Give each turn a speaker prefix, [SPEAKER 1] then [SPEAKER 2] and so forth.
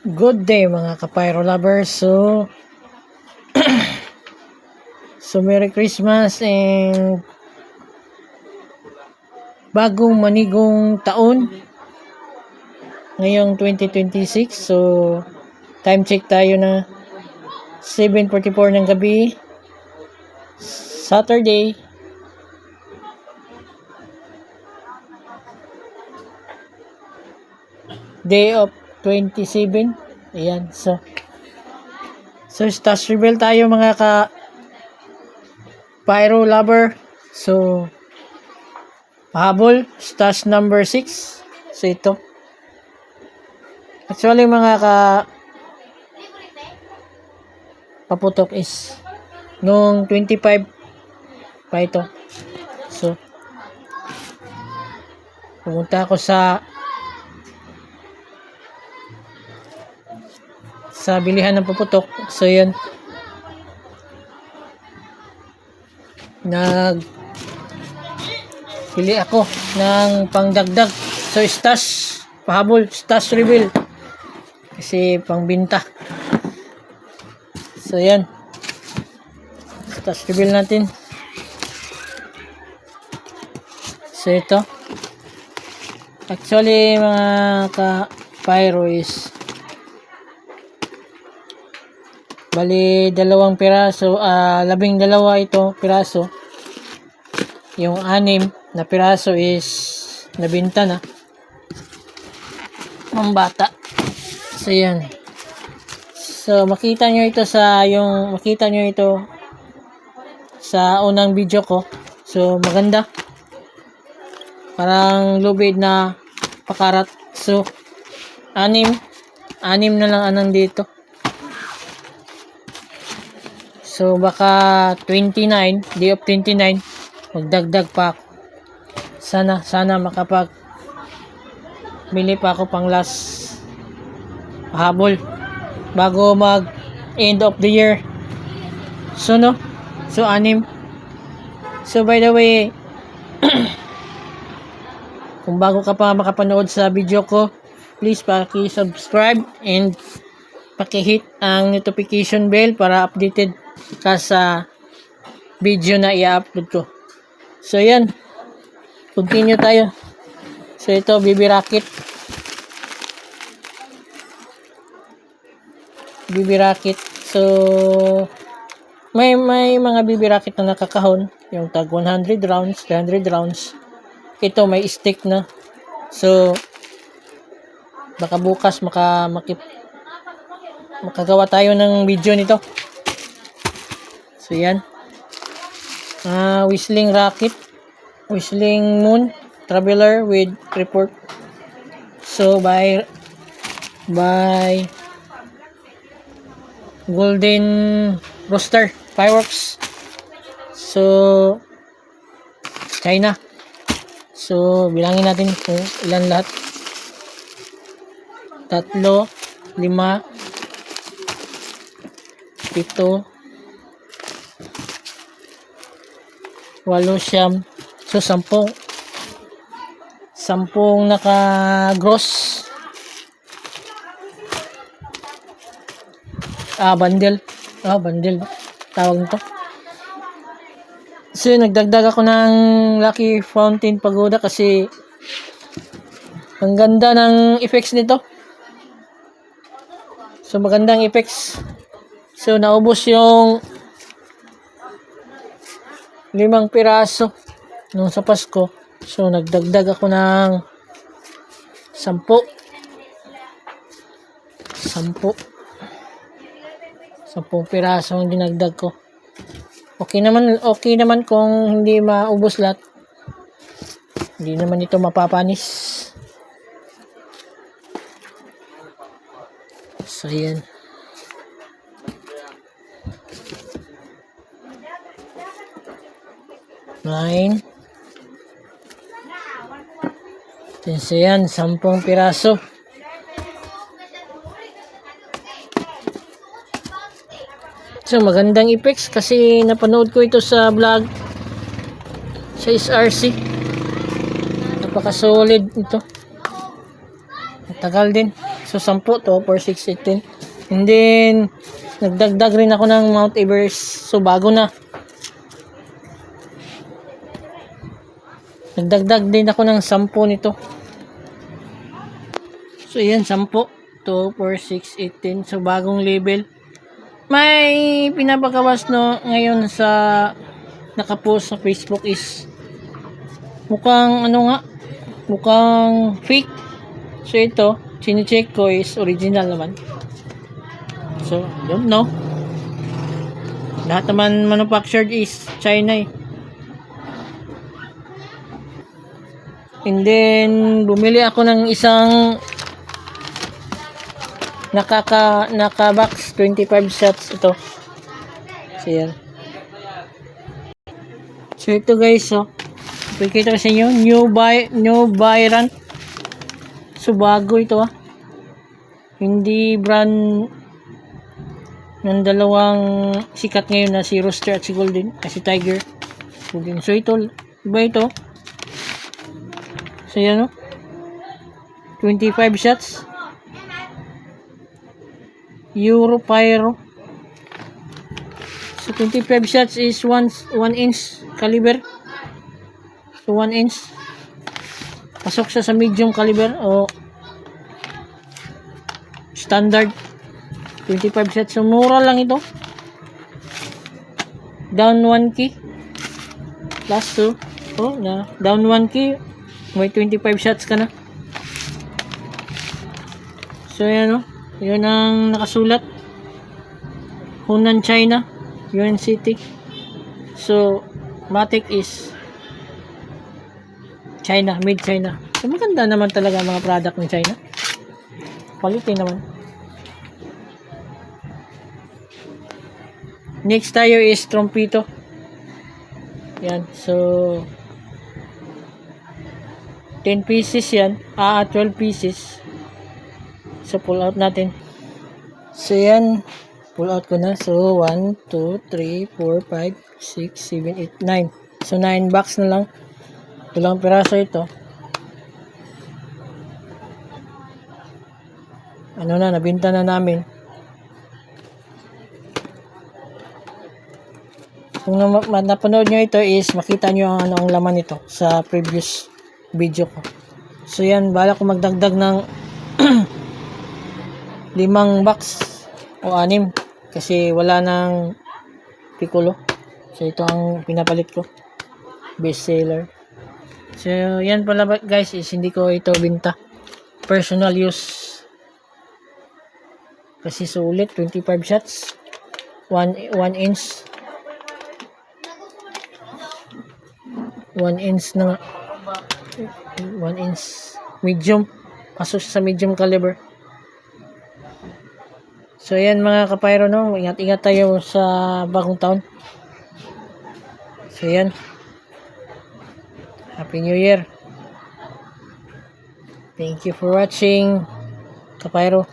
[SPEAKER 1] Good day mga ka-pyro lovers. So Merry Christmas and bagong manigong taon ngayong 2026. So time check tayo na 7:44 ng gabi, Saturday. Day of 27. Ayan. So stash reveal tayo mga pyro lover. So pahabol stash number 6. So ito actually mga paputok is nung 25 pa ito. So pumunta ako sa bilihan ng paputok. So yun, pili ako ng pangdagdag. So stash pahabol, stash reveal kasi pangbenta. So yan, stash reveal natin. So ito actually mga ka-pyro is bali 2 piraso, 12 ito piraso. Yung 6 na piraso is nabenta na ng bata. So yan. So makita nyo ito sa unang video ko. So maganda, parang lubid na pakarat. So 6 na lang anang dito. So baka 29, day of 29, magdagdag pa ako. Sana bili pa ako pang last pahabol bago mag end of the year. So 6. So by the way, kung bago ka pa makapanood sa video ko, please paki-subscribe and paki-hit ang notification bell para updated ka sa video na i-upload ko. So yan, continue tayo. So ito, BB Rocket. So may mga BB Rocket na nakakahon, yung tag 100 rounds, 300 rounds. Ito may stick na. So baka bukas makagawa tayo ng video nito. So yan, Whistling Rocket, Whistling Moon Traveler with report. So by Golden Rooster Fireworks. So China. So bilangin natin kung ilan lahat. 3, 5, 7, 8, 9. So 10 naka-gross. Bundle tawag nito. So nagdagdag ako ng Lucky Fountain Pagoda kasi ang ganda ng effects nito. So magandang effects. So naubos yung 5 piraso nung sa Pasko. So nagdagdag ako ng 10 piraso ang dinagdag ko. Okay naman kung hindi maubos lahat. Hindi naman ito mapapanis. So yan. Nine. So yan, 10 piraso. So magandang effects kasi napanood ko ito sa vlog sa SRC. Napaka solid ito. Matagal din. So 10 to for 618. And then nagdagdag rin ako ng Mount Everest. So bago na. Nagdagdag din ako ng 10 nito. So yan 10 to for 618. So bagong label. May pinapagawas no ngayon sa nakapost sa Facebook is mukhang mukhang fake. So ito, chine-check ko is original naman. So, don't know. Lahat naman manufactured is China eh. And then, bumili ako ng isang naka-box 25 shots ito. So, yan. So, ito guys, so. Pakikita ko sa inyo. New Byron. So, bago ito ah. Hindi brand ng dalawang sikat ngayon na si Rooster at si Golden. Si Tiger. Golden. So, ito. Iba ito. So, yan o. 25 shots. Euro Pyro. So, 25 shots is 1 inch caliber. So, 1 inch. Pasok siya sa medium caliber o standard. 25 shots. So, mura lang ito. Down 1 key. Last 2. Oh, down 1 key. May 25 shots ka na. So, yan o. Yun ang nakasulat. Hunan, China. Yuan City. So, Matic is China. Made China. So, maganda naman talaga mga product ng China. Quality naman. Next tayo is Trumpito. Yan. So, 10 pieces yan. 12 pieces. So, pull out natin. So, yan. Pull out ko na. So, 1, 2, 3, 4, 5, 6, 7, 8, 9. So, 9 box na lang. Ilang piraso ito. Ano na, nabinta na namin. Kung napanood nyo ito is makita nyo ang ang laman nito sa previous video ko. So yan, bala ko magdagdag ng 5 box o 6 kasi wala nang Piccolo. So ito ang pinapalit ko. Best seller. So yan pala guys is hindi ko ito binta. Personal use. Kasi sulit 25 shots. 1 inch. 1 inch na 1 inch medium. Kaso sa medium caliber. So yan mga kapayro no, ingat-ingat tayo sa bagong taon. So yan. Happy New Year. Thank you for watching, kapayro.